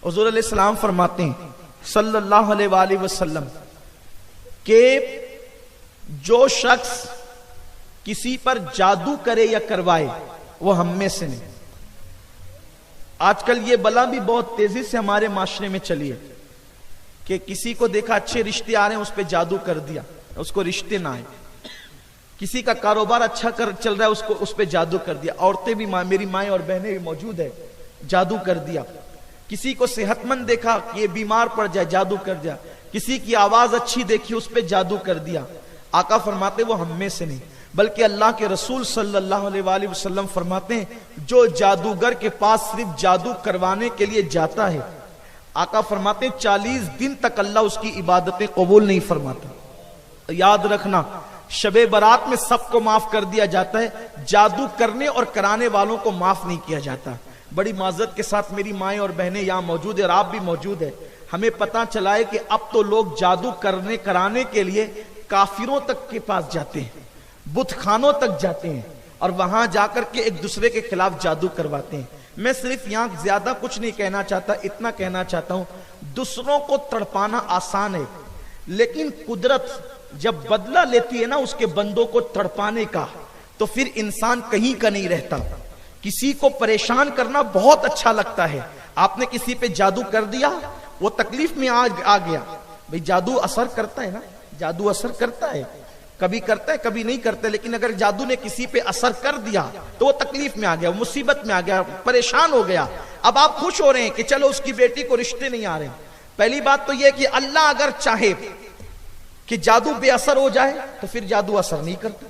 حضور علیہ السلام فرماتے ہیں صلی اللہ علیہ وآلہ وسلم کہ جو شخص کسی پر جادو کرے یا کروائے وہ ہم میں سے نہیں. آج کل یہ بلا بھی بہت تیزی سے ہمارے معاشرے میں چلی ہے کہ کسی کو دیکھا اچھے رشتے آ رہے ہیں اس پہ جادو کر دیا, اس کو رشتے نہ آئے. کسی کا کاروبار اچھا چل رہا ہے اس پہ جادو کر دیا. عورتیں بھی میری مائیں اور بہنیں بھی موجود ہے, جادو کر دیا. کسی کو صحت مند دیکھا کہ یہ بیمار پڑ جائے, جادو کر دیا. کسی کی آواز اچھی دیکھی اس پہ جادو کر دیا. آقا فرماتے وہ ہم میں سے نہیں بلکہ اللہ کے رسول صلی اللہ علیہ وآلہ وسلم فرماتے ہیں جو جادوگر کے پاس صرف جادو کروانے کے لیے جاتا ہے, آقا فرماتے ہیں 40 دن تک اللہ اس کی عبادتیں قبول نہیں فرماتا. یاد رکھنا شب برات میں سب کو معاف کر دیا جاتا ہے, جادو کرنے اور کرانے والوں کو معاف نہیں کیا جاتا. بڑی معذرت کے ساتھ میری مائیں اور بہنیں یہاں موجود ہے اور آپ بھی موجود ہے, ہمیں پتہ چلا ہے کہ اب تو لوگ جادو کرنے کرانے کے لیے کافروں تک کے پاس جاتے ہیں, بت خانوں تک جاتے ہیں اور وہاں جا کر کے ایک دوسرے کے خلاف جادو کرواتے ہیں. میں صرف یہاں زیادہ کچھ نہیں کہنا چاہتا, اتنا کہنا چاہتا ہوں دوسروں کو تڑپانا آسان ہے لیکن قدرت جب بدلہ لیتی ہے نا اس کے بندوں کو تڑپانے کا تو پھر انسان کہیں کا نہیں رہتا. کسی کو پریشان کرنا بہت اچھا لگتا ہے. آپ نے کسی پہ جادو کر دیا, وہ تکلیف میں آ گیا. بھئی جادو اثر کرتا ہے نا, جادو اثر کرتا ہے, کبھی کرتا ہے کبھی نہیں کرتا, لیکن اگر جادو نے کسی پہ اثر کر دیا تو وہ تکلیف میں آ گیا, وہ مصیبت میں آ گیا, پریشان ہو گیا. اب آپ خوش ہو رہے ہیں کہ چلو اس کی بیٹی کو رشتے نہیں آ رہے. پہلی بات تو یہ کہ اللہ اگر چاہے کہ جادو بے اثر ہو جائے تو پھر جادو اثر نہیں کرتا,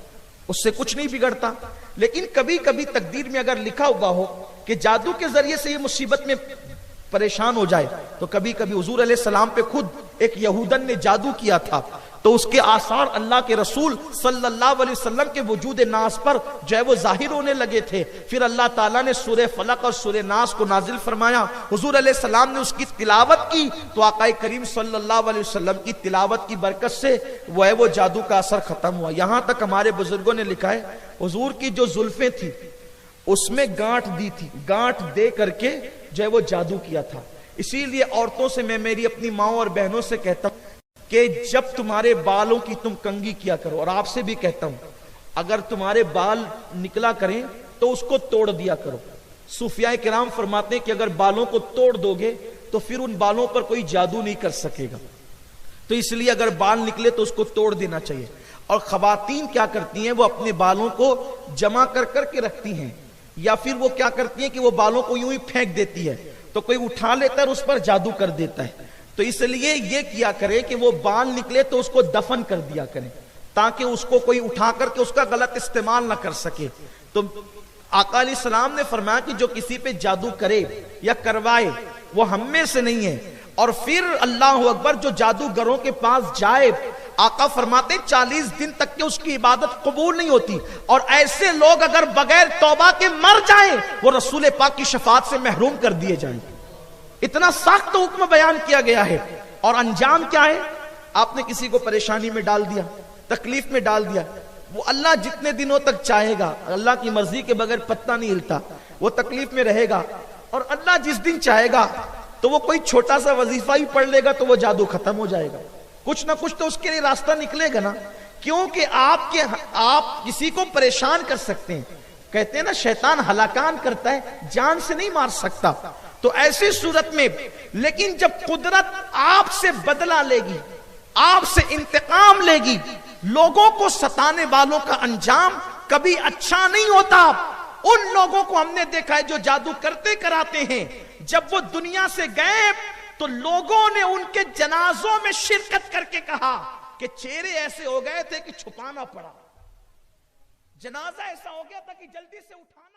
اس سے کچھ نہیں بگڑتا. لیکن کبھی کبھی تقدیر میں اگر لکھا ہوا ہو کہ جادو کے ذریعے سے یہ مصیبت میں پریشان ہو جائے تو کبھی کبھی حضور علیہ السلام پہ خود ایک یہودن نے جادو کیا تھا تو اس کے آثار اللہ کے رسول صلی اللہ علیہ وسلم کے وجود ناس پر جو ہے وہ ظاہر ہونے لگے تھے. پھر اللہ تعالیٰ نے سورہ فلق اور سورہ ناس کو نازل فرمایا, حضور علیہ السلام نے اس کی تلاوت کی تو آقا کریم صلی اللہ علیہ وسلم کی تلاوت کی برکت سے وہ جادو کا اثر ختم ہوا. یہاں تک ہمارے بزرگوں نے لکھا ہے حضور کی جو زلفیں تھی اس میں گانٹھ دی تھی, گانٹھ دے کر کے جو ہے وہ جادو کیا تھا. اسی لیے عورتوں سے میں میری اپنی ماں اور بہنوں سے کہتا ہوں کہ جب تمہارے بالوں کی تم کنگھی کیا کرو, اور آپ سے بھی کہتا ہوں اگر تمہارے بال نکلا کریں تو اس کو توڑ دیا کرو. صوفیاء کرام فرماتے ہیں کہ اگر بالوں کو توڑ دو گے تو پھر ان بالوں پر کوئی جادو نہیں کر سکے گا, تو اس لیے اگر بال نکلے تو اس کو توڑ دینا چاہیے. اور خواتین کیا کرتی ہیں, وہ اپنے بالوں کو جمع کر کر کے رکھتی ہیں یا پھر وہ کیا کرتی ہیں کہ وہ بالوں کو یوں ہی پھینک دیتی ہے تو کوئی اٹھا لیتا ہے اور اس پر جادو کر دیتا ہے. تو اس لیے یہ کیا کرے کہ وہ بال نکلے تو اس کو دفن کر دیا کریں تاکہ اس کو کوئی اٹھا کر کے اس کا غلط استعمال نہ کر سکے. تو آقا علیہ السلام نے فرمایا کہ جو کسی پہ جادو کرے یا کروائے وہ ہم میں سے نہیں ہے. اور پھر اللہ اکبر جو جادوگروں کے پاس جائے, آقا فرماتے 40 دن تک کہ اس کی عبادت قبول نہیں ہوتی, اور ایسے لوگ اگر بغیر توبہ کے مر جائیں وہ رسول پاک کی شفاعت سے محروم کر دیے جائیں. اتنا سخت حکم بیان کیا گیا ہے. اور انجام کیا ہے, آپ نے کسی کو پریشانی میں ڈال دیا, تکلیف میں ڈال دیا, وہ اللہ جتنے دنوں تک چاہے گا, اللہ کی مرضی کے بغیر پتہ نہیں ہلتا, وہ تکلیف میں رہے گا. اور اللہ جس دن چاہے گا تو وہ کوئی چھوٹا سا وظیفہ ہی پڑھ لے گا تو وہ جادو ختم ہو جائے گا. کچھ نہ کچھ تو اس کے لیے راستہ نکلے گا نا, کیونکہ آپ کسی کو پریشان کر سکتے ہیں. کہتے ہیں نا شیطان ہلاکان کرتا ہے, جان سے نہیں مار سکتا. تو ایسی صورت میں لیکن جب قدرت آپ سے بدلہ لے گی, آپ سے انتقام لے گی, لوگوں کو ستانے والوں کا انجام کبھی اچھا نہیں ہوتا. ان لوگوں کو ہم نے دیکھا ہے جو جادو کرتے کراتے ہیں, جب وہ دنیا سے گئے تو لوگوں نے ان کے جنازوں میں شرکت کر کے کہا کہ چہرے ایسے ہو گئے تھے کہ چھپانا پڑا, جنازہ ایسا ہو گیا تھا کہ جلدی سے اٹھانا